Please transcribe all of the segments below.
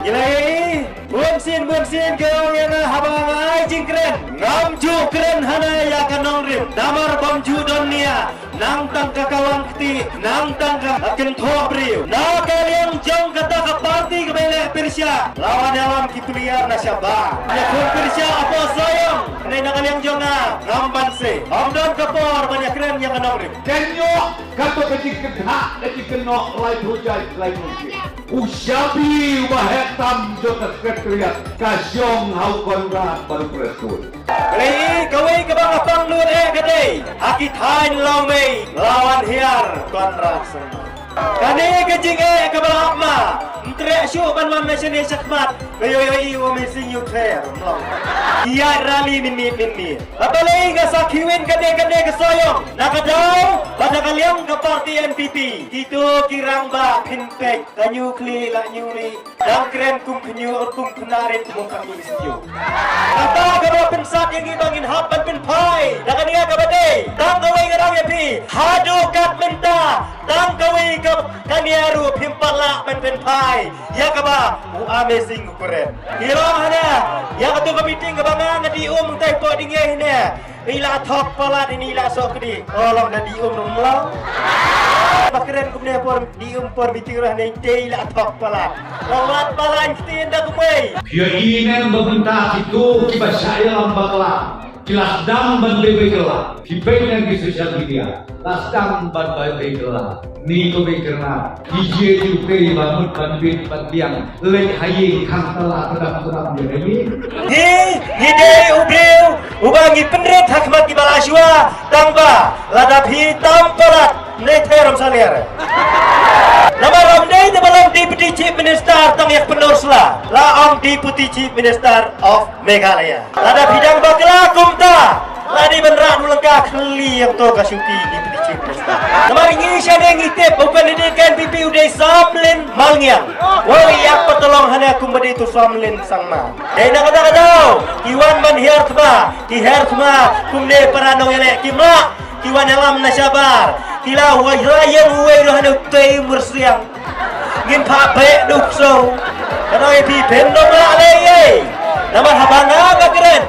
Gilai, bungsin kau yang habang ay jing keren, ngamju keren hana ya kanong rim, damar bamju dunia, nang tang kakawang kti, nang tang akan thok beriu, na kalian jong kata ka parti ke belek Persia, lawan alam kituliar na syabah, ya kun Persia apa sayang, nai na kalian jong na ngamban se, omdon kapor banyak keren yang kanong rim. Kenyo kato kecik kedha kecik kenok lai hujai lai mungkin. Usabi ubahetam jota sekretariat kasyong hau konrad baru preskul. Kali kawai ke bang apang nur kadai, akit hain lomei lawan hiar konrad semua. Kani kejing ke bang ma, entrek syuk ban man nasional sakmat, kayoy wa missing you clear mlong. Iya rally minit. Apalagi ka sakiwin kade ke soyong, nakadaw pada kalian ke parti NPP. Itu kirang ba pinpek, kanyu kli la nyuri, dan keren kum kenyu kum kenarin kum kami setuju. Kata kalau pensat yang ibangin hapan pinpai, dan dia ke badai, tang kawai ngarang ya pi, hadu kat minta, tang kawai ke kaniaru pimpala pinpai, ya ke ba, amazing keren. Hirang hana, ya ketua komite ke bangang di tay po dingay ne. Ila thok palat ini ila sok di. Tolong na di rumlang. Bakren kumne por di por bitirah ne ila thok palat. Lawat palan tinda kumai. Kia inen bebentak itu kiba saya lambaklah. Kilas dam ban bebeklah. Kibai yang di sosial media. Lasdam ban bebeklah. Ni ko bekerna. Ije juga bangun ban bin ban biang. Lek hayi kang telah terap jadi. Hide ubreu ubangi penret hakmat di balaswa tangba ladap hitam palat ne theram saliar. Nama ramdai te balang Deputy Chief Minister tang yak penursla la om Deputy Chief Minister of Meghalaya. Ladap hidang bakla kumta ladi benrak mulengka keli yang to kasuki Deputy Chief Minister. Nama ringi syade ngitip pendidikan PP udai samlin malngiang. Woi yak petolong hana kumbadi tu samlin sangma. Dai na kata kiwan man hiar thma kumne paranong ele kimla kiwan alam na sabar kila wajrayang uwe lo hanu tei mursiang ngin pa be dukso kana epi pendong la le ye nama habanga bagren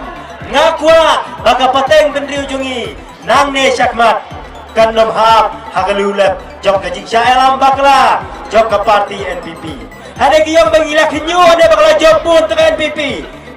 ngakwa baka pateng kendriu jungi nang ne syakmat kan nom hap hagalulep jok kajik sya alam bakla jok ke parti NPP hade kiyong bangila kinyu hade bakla jok pun ke NPP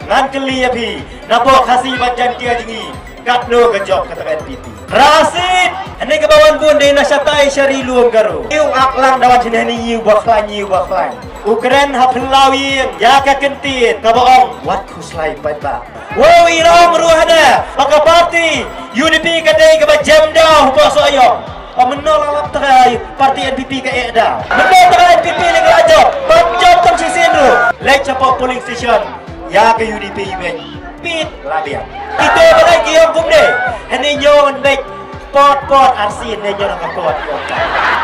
ngan keli api nabo kasih bajan dia jengi katno ke jok ke NPP Rasid, ini kebawan pun dari nasyatai syari luang garu. Iu aklang dawan sini ni iu baklan. Ukren hapelawi jaga kentin kabaong wat kuslai pada. Wow irong ruhada, maka parti UDP kadai ke jam dah bos ayong. Menolak terai parti NPP ke Eda. Menolak terai NPP lagi aja. Pajak tang sisinru. Lek capak polling station ya ke UDP event. Pit labian. Kita lagi yang kumde. Ini nyon baik pot arsin ne nyon ka pot.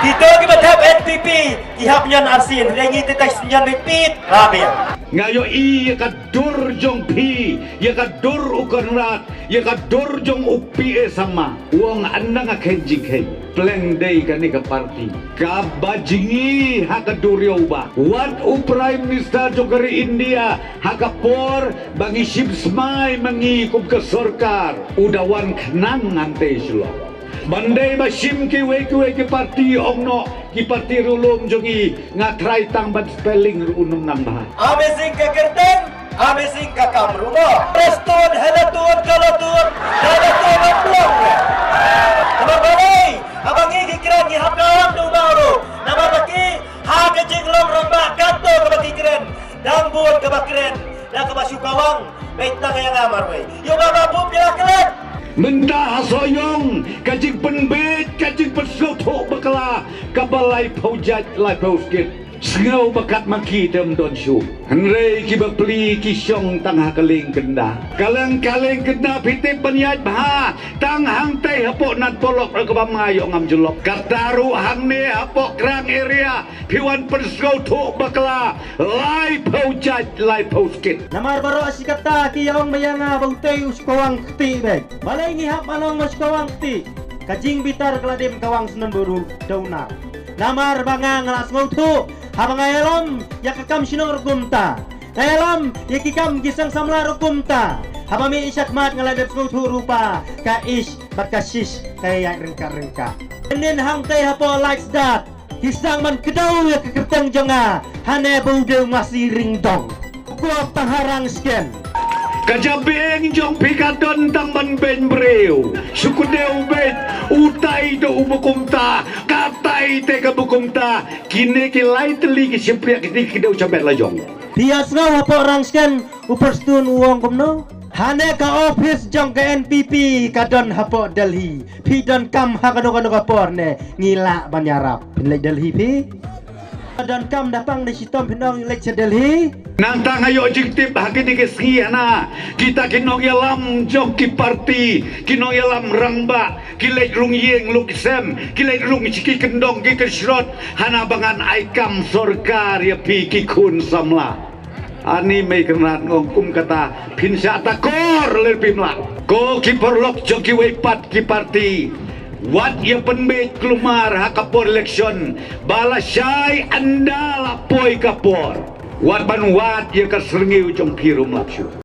Kita kita tap NPP ihap nyon arsin rengi tetas nyon repeat labian. Ngayo i ka dur jong pi, ya ka dur ukonrat, ya ka dur jong upi sama. Wong andang kenjing hen. Pleng day ka ni ka party. Ka bajingi ha ka duryoba. What Prime Minister jogari India ha ka por bangi shipsmai mangi kub ka sorkar. Udawan knan ngante silo. Mandai basim ki weki parti ongno ki parti rulum jongi ngatrai tang ban spelling runum nambah. Amazing ka kerteng, amazing ka kamrumo. Preston halatun kalatun, halatun amblong. Nama balai, abang ini kira ni haplam du baru. Nama baki ha ke jinglong ramba kato ke baki keren. Dambun ke bakren, dah ke basu kawang. Betang yang amar we. Yo baba pum dia keren. Mentah soyong kajing penbet kajing pesotok bakala kabalai paujat lai pauskit sengau bakat maki dem don syu henrei ki bapli ki syong tangha kaling kenda kaleng kenda pitip peniat bah tang hang tei hapok nat polok ke bamayo ngam jelok kataru hang ne hapok krang area piwan pesau tok bakala lai paujat lai pauskit Namar baro asikata ki yang mayanga bautay uskawang kti bek. Balay ngihap manong uskawang kti. Kajing bitar keladim kawang senen buru dauna. Namar bangang ngelas ngautu Habang ngayalam, yakakam sinong rugumta. Ngayalam, yakikam gisang samla rugumta. Habang may isyak mat ngaladap sutu rupa, kaish, bakashish, kaya ringka-ringka. Nen hang kay hapo likes that. Hisang man kedaw ya kekertang jonga, hane baude masih ringdong. Gua pangharang sken. Kajabeng jong pikadon tang man ben breu. Sukudeu bet utai do umukumta, katai te kabukumta. Kini kilai teli ki simpriak ki kideu cabet lajong. Bias ngau hapo orang sken uperstun uang kumno. Hane ka office jong ke NPP kadon hapo Delhi. Pi don kam hakano kapor ne ngila banyarap. Pinlek Delhi pi. Don kam dapang di sitom pinong lek Delhi. Nang tangayo jiktip haki di keski ana kita kinong yalam jong ki parti kinong yalam rangba kilek rung yeng lukisem kilek rung ciki kendong ki kesrot hana bangan aikam sorkar ya pi ki kun samla ani may kenat ngongkum kata pinsya takor ler pimla ko ki porlok jong ki wepat ki parti wat ya penbet kelumar hakapor election balasay anda lapoy kapor wat ban wat ya kasrengi ujong pirum lapsu